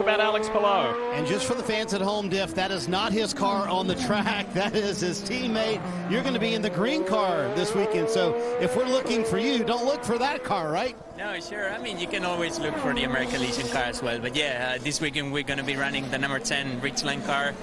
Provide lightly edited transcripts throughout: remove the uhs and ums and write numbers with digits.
about Alex Palou. And just for the fans at home, Diff, that is not his car on the track. That is his teammate. You're going to be in the green car this weekend. So if we're looking for you, don't look for that car, right? No, sure. I mean, you can always look for the American Legion car as well. But yeah, this weekend we're going to be running the number 10 Ridgeline car.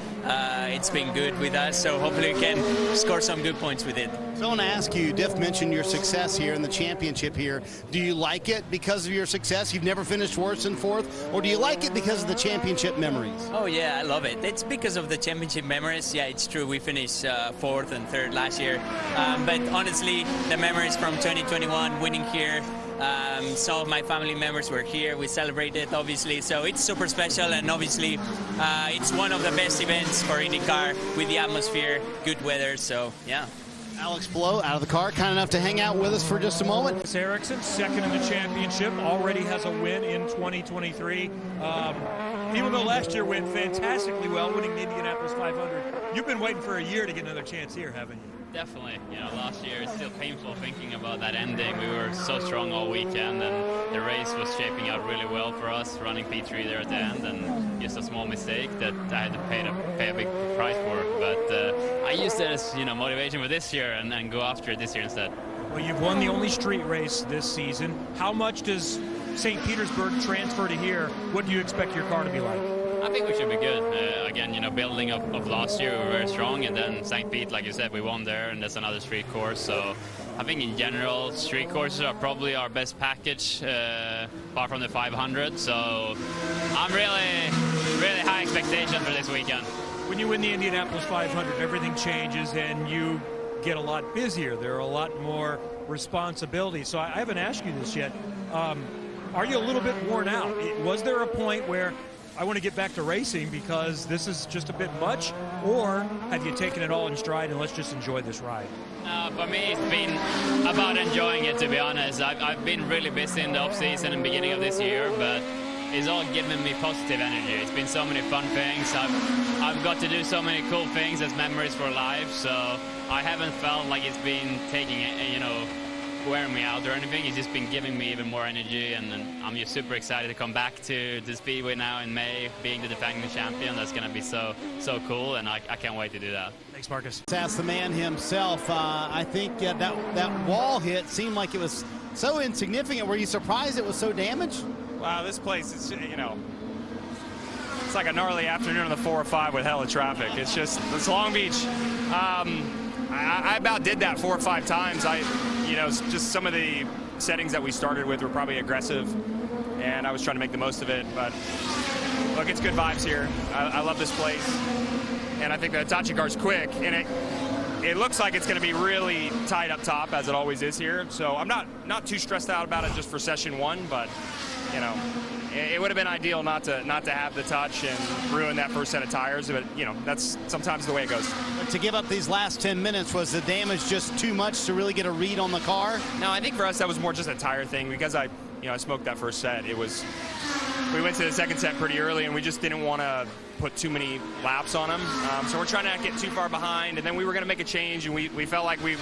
It's been good with us, so hopefully we can score some good points with it. So I want to ask you, Diff mentioned your success here in the championship here. Do you like it because of your success? You've never finished worse than fourth? Or do you like it because of the championship memories? Oh, yeah, I love it. It's because of the championship memories. Yeah, it's true. We finished fourth and third last year. But honestly, the memories from 2021, winning here, some of my family members were here. We celebrated, obviously, so it's super special, and obviously it's one of the best events for IndyCar with the atmosphere, good weather, so yeah. Alex Palou out of the car, kind enough to hang out with us for just a moment. Ericsson, second in the championship, already has a win in 2023. Even though last year went fantastically well, winning the Indianapolis 500, you've been waiting for a year to get another chance here, haven't you? Definitely. Last year it's still painful thinking about that ending. We were so strong all weekend, and the race was shaping out really well for us, running P3 there at the end, and just a small mistake that I had to pay a big price for. But I used it as motivation for this year and go after it this year instead. Well, you've won the only street race this season. How much does St. Petersburg transfer to here? What do you expect your car to be like? I think we should be good. Again, building up of last year, we were very strong, and then St. Pete, like you said, we won there, and that's another street course. So I think in general, street courses are probably our best package, apart from the 500. So I'm really high expectations for this weekend. When you win the Indianapolis 500, everything changes, and you get a lot busier. There are a lot more responsibilities. So I haven't asked you this yet. Are you a little bit worn out? Was there a point where I want to get back to racing because this is just a bit much, or have you taken it all in stride and let's just enjoy this ride? For me, it's been about enjoying it, to be honest. I've been really busy in the off-season and beginning of this year, but it's all given me positive energy. It's been so many fun things. I've got to do so many cool things as memories for life, so I haven't felt like it's been taking wearing me out or anything. It's just been giving me even more energy, and I'm just super excited to come back to the Speedway now in May, being the defending champion. That's going to be so cool, and I can't wait to do that. Thanks, Marcus. Ask the man himself. I think that wall hit seemed like it was so insignificant. Were you surprised it was so damaged? Wow, this place is, it's like a gnarly afternoon on the 405 with hella traffic. It's Long Beach. I about did that 4 or 5 times. Just some of the settings that we started with were probably aggressive, and I was trying to make the most of it. But look, it's good vibes here. I love this place, and I think the Hitachi car's quick, and it looks like it's going to be really tight up top, as it always is here. So I'm not too stressed out about it just for session 1, but it would have been ideal not to have the touch and ruin that first set of tires, but that's sometimes the way it goes. But to give up these last 10 minutes, was the damage just too much to really get a read on the car? No, I think for us that was more just a tire thing, because I smoked that first set. We went to the second set pretty early, and we just didn't want to put too many laps on them. So we're trying to not get too far behind, and then we were going to make a change, and we felt like we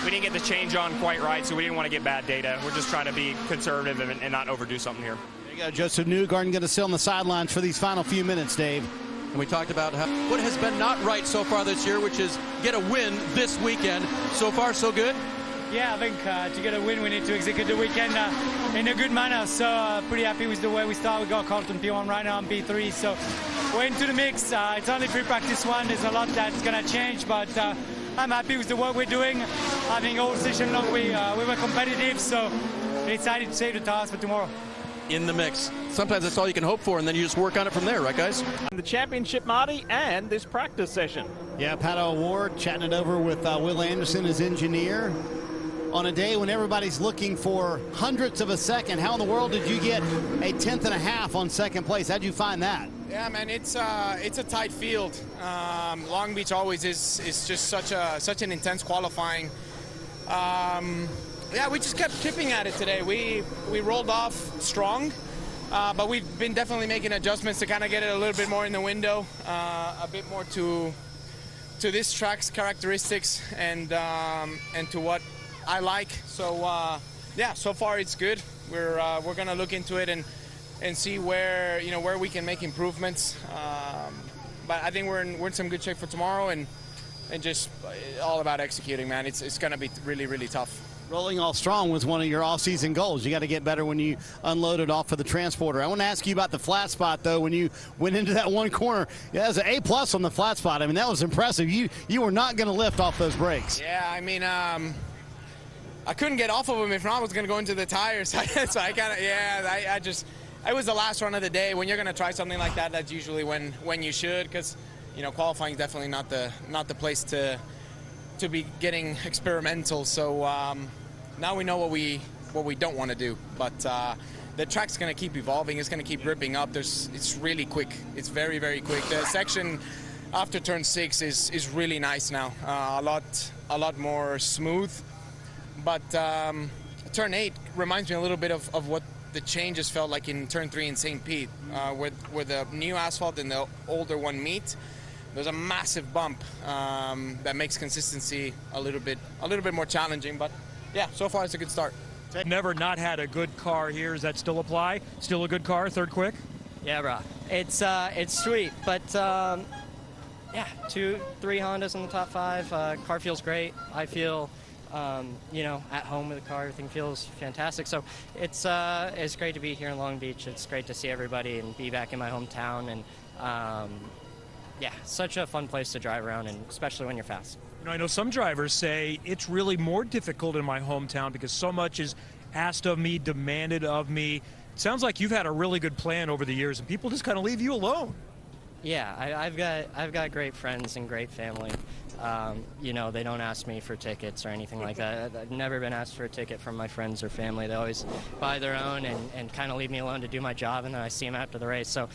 didn't get the change on quite right, so we didn't want to get bad data. We're just trying to be conservative and not overdo something here. There you go, Joseph Newgarden going to sit on the sidelines for these final few minutes, Dave. And we talked about what has been not right so far this year, which is get a win this weekend. So far, so good? Yeah, I think to get a win, we need to execute the weekend in a good manner. So pretty happy with the way we start. We got Carlton P1 right now on P3, so we're into the mix. It's only pre-practice 1. There's a lot that's going to change, but I'm happy with the work we're doing. I think all session long we were competitive, so excited to save the tires for tomorrow. In the mix. Sometimes that's all you can hope for, and then you just work on it from there, right, guys? The championship, Marty, and this practice session. Yeah, Pato O'Ward chatting it over with Will Anderson, his engineer. On a day when everybody's looking for hundredths of a second, how in the world did you get a 10th and a half on second place? How'd you find that? Yeah, man, it's a tight field. Long Beach always is just such an intense qualifying. Yeah, we just kept chipping at it today. We rolled off strong, but we've been definitely making adjustments to kind of get it a little bit more in the window, a bit more to this track's characteristics and to what I like. So yeah, so far it's good. We're gonna look into it and and see where where we can make improvements. But I think we're in some good shape for tomorrow, and just all about executing, man. It's going to be really, really tough. Rolling off strong was one of your off-season goals. You got to get better when you unload it off of the transporter. I want to ask you about the flat spot, though. When you went into that one corner, yeah, that was an A+ on the flat spot. I mean, that was impressive. You were not going to lift off those brakes. Yeah, I mean, I couldn't get off of them. If not, I was going to go into the tires. So I kind of, yeah, I just, it was the last run of the day. When you're going to try something like that, that's usually when you should, because qualifying is definitely not the place to be getting experimental. So now we know what we don't want to do. But the track's going to keep evolving. It's going to keep ripping up. It's really quick. It's very, very quick. The section after turn 6 is really nice now. A lot more smooth. But turn 8 reminds me a little bit of what the changes felt like in turn 3 in St. Pete, where the new asphalt and the older one meet. There's a massive bump that makes consistency a little bit more challenging. But yeah, so far it's a good start. Never not had a good car here. Does that still apply? Still a good car, third quick? Yeah, bro. It's sweet, but yeah, 2-3 Hondas in the top 5. Car feels great. I feel at home with the car. Everything feels fantastic. So it's great to be here in Long Beach. It's great to see everybody and be back in my hometown. And yeah, such a fun place to drive around, and especially when you're fast. I know some drivers say it's really more difficult in my hometown because so much is asked of me, demanded of me. It sounds like you've had a really good plan over the years, and people just kind of leave you alone. Yeah, I've got great friends and great family. They don't ask me for tickets or anything like that. I've never been asked for a ticket from my friends or family. They always buy their own and kind of leave me alone to do my job, and then I see them after the race. So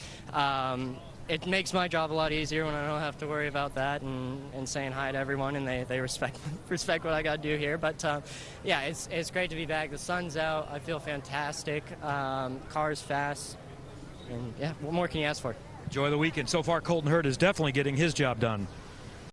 it makes my job a lot easier when I don't have to worry about that and saying hi to everyone, and they respect what I got to do here. But yeah, it's great to be back. The sun's out. I feel fantastic. Car's fast, and yeah, what more can you ask for? Enjoy the weekend. So far, Colton Hurd is definitely getting his job done.